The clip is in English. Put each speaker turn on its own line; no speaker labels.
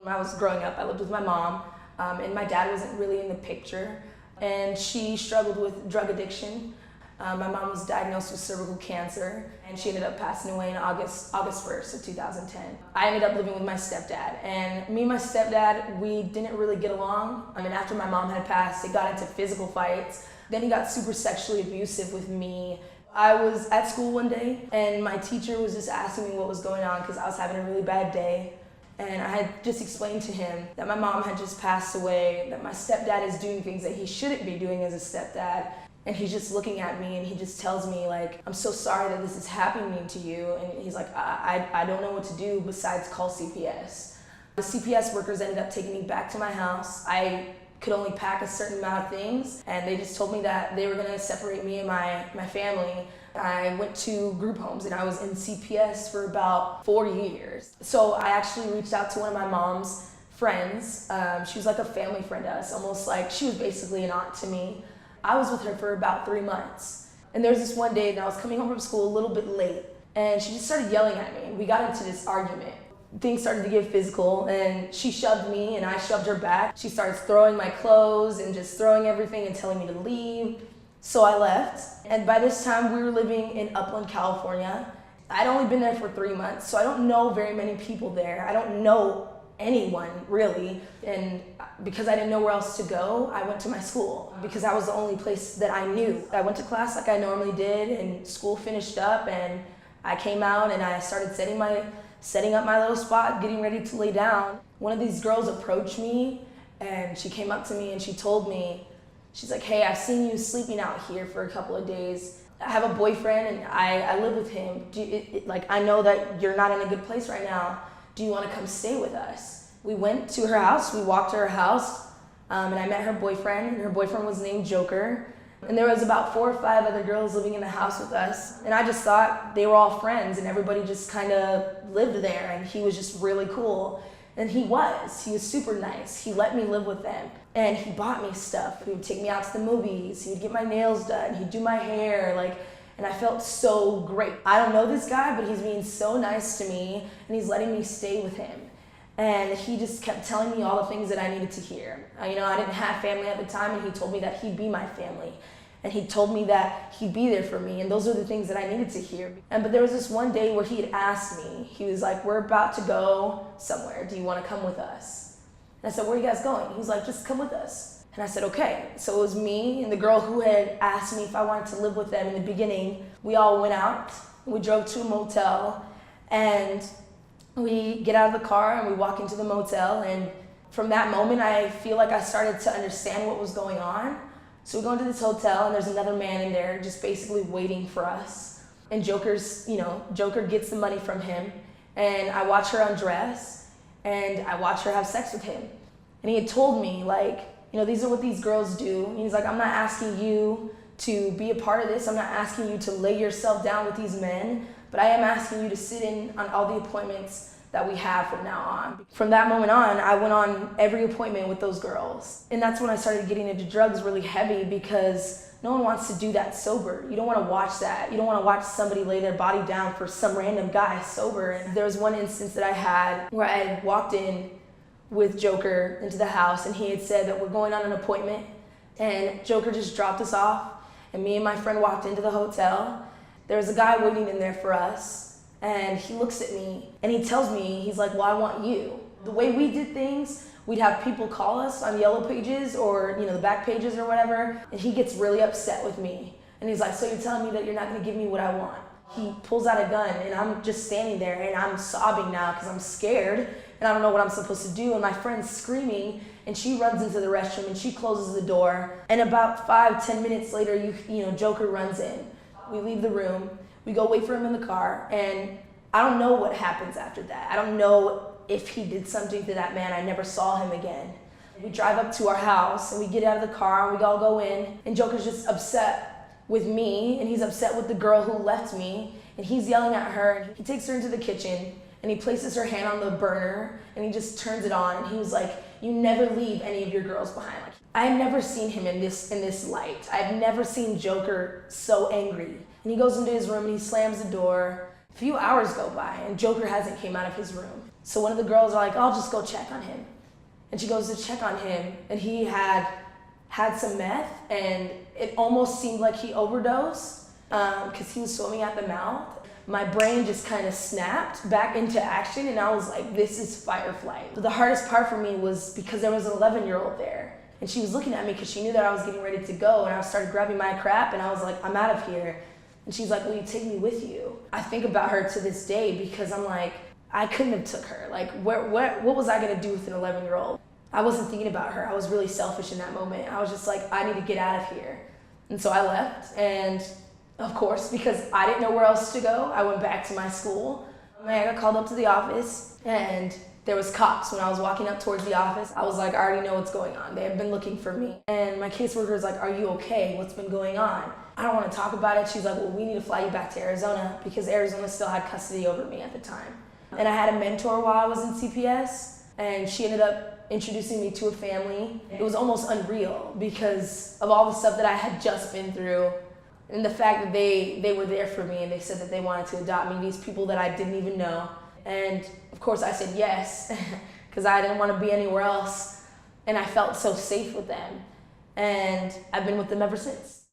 When I was growing up, I lived with my mom, and my dad wasn't really in the picture, and she struggled with drug addiction. My mom was diagnosed with cervical cancer, and she ended up passing away in August 1st of 2010. I ended up living with my stepdad, and me and my stepdad, we didn't really get along. After my mom had passed, it got into physical fights. Then he got super sexually abusive with me. I was at school one day, and my teacher was just asking me what was going on because I was having a really bad day. And I had just explained to him that my mom had just passed away, that my stepdad is doing things that he shouldn't be doing as a stepdad. And he's just looking at me and he just tells me, like, I'm so sorry that this is happening to you. And he's like, I don't know what to do besides call CPS. The CPS workers ended up taking me back to my house. I could only pack a certain amount of things, and they just told me that they were gonna separate me and my family. I went to group homes and I was in CPS for about 4 years. So I actually reached out to one of my mom's friends. She was like a family friend to us, almost like she was basically an aunt to me. I was with her for about 3 months. And there was this one day that I was coming home from school a little bit late, and she just started yelling at me. We got into this argument. Things started to get physical, and she shoved me and I shoved her back. She starts throwing my clothes and just throwing everything and telling me to leave. So I left, and by this time we were living in Upland, California. I'd only been there for 3 months, so I don't know very many people there. I don't know anyone, really. And because I didn't know where else to go, I went to my school because that was the only place that I knew. I went to class like I normally did, and school finished up, and I came out and I started setting up my little spot, getting ready to lay down. One of these girls approached me, and she came up to me and she told me, she's like, hey, I've seen you sleeping out here for a couple of days. I have a boyfriend and I live with him. I know that you're not in a good place right now. Do you want to come stay with us? We went to her house, we walked to her house, and I met her boyfriend, and her boyfriend was named Joker. And there was about 4 or 5 other girls living in the house with us. And I just thought they were all friends and everybody just kind of lived there, and he was just really cool. And he was super nice. He let me live with them. And he bought me stuff. He would take me out to the movies. He would get my nails done. He'd do my hair, and I felt so great. I don't know this guy, but he's being so nice to me, and he's letting me stay with him. And he just kept telling me all the things that I needed to hear. I didn't have family at the time, and he told me that he'd be my family. And he told me that he'd be there for me, and those are the things that I needed to hear. But there was this one day where he had asked me, he was like, we're about to go somewhere. Do you want to come with us? And I said, where are you guys going? He was like, just come with us. And I said, okay. So it was me and the girl who had asked me if I wanted to live with them in the beginning. We all went out, we drove to a motel, and we get out of the car and we walk into the motel. And from that moment, I feel like I started to understand what was going on. So we go into this hotel, and there's another man in there just basically waiting for us. And Joker gets the money from him, and I watch her undress, and I watch her have sex with him. And he had told me, these are what these girls do. And he's like, I'm not asking you to be a part of this. I'm not asking you to lay yourself down with these men, but I am asking you to sit in on all the appointments that we have from now on. From that moment on, I went on every appointment with those girls. And that's when I started getting into drugs really heavy, because no one wants to do that sober. You don't want to watch that. You don't want to watch somebody lay their body down for some random guy sober. And there was one instance that I had where I had walked in with Joker into the house, and he had said that we're going on an appointment, and Joker just dropped us off, and me and my friend walked into the hotel. There was a guy waiting in there for us. And he looks at me and he tells me, he's like, well, I want you. The way we did things, we'd have people call us on yellow pages or, the back pages or whatever. And he gets really upset with me. And he's like, so you're telling me that you're not gonna give me what I want? He pulls out a gun, and I'm just standing there and I'm sobbing now because I'm scared and I don't know what I'm supposed to do. And my friend's screaming, and she runs into the restroom and she closes the door. And about 5-10 minutes later, Joker runs in. We leave the room. We go wait for him in the car, and I don't know what happens after that. I don't know if he did something to that man. I never saw him again. We drive up to our house, and we get out of the car, and we all go in, and Joker's just upset with me, and he's upset with the girl who left me, and he's yelling at her, and he takes her into the kitchen, and he places her hand on the burner, and he just turns it on, and he was like, you never leave any of your girls behind. I had never seen him in this light. I've never seen Joker so angry. And he goes into his room and he slams the door. A few hours go by and Joker hasn't came out of his room. So one of the girls are like, I'll just go check on him. And she goes to check on him, and he had some meth, and it almost seemed like he overdosed because he was swimming at the mouth. My brain just kind of snapped back into action, and I was like, this is fight or flight. The hardest part for me was because there was an 11-year-old there, and she was looking at me because she knew that I was getting ready to go, and I started grabbing my crap, and I was like, I'm out of here. And she's like, will you take me with you? I think about her to this day because I'm like, I couldn't have took her. Like, what was I gonna do with an 11-year-old? I wasn't thinking about her. I was really selfish in that moment. I was just like, I need to get out of here. And so I left, and of course, because I didn't know where else to go, I went back to my school. I got called up to the office, and there was cops when I was walking up towards the office. I was like, I already know what's going on. They have been looking for me. And my caseworker was like, are you okay? What's been going on? I don't want to talk about it. She's like, well, we need to fly you back to Arizona because Arizona still had custody over me at the time. And I had a mentor while I was in CPS, and she ended up introducing me to a family. It was almost unreal because of all the stuff that I had just been through, and the fact that they were there for me, and they said that they wanted to adopt me, these people that I didn't even know. And of course I said yes, because I didn't want to be anywhere else, and I felt so safe with them. And I've been with them ever since.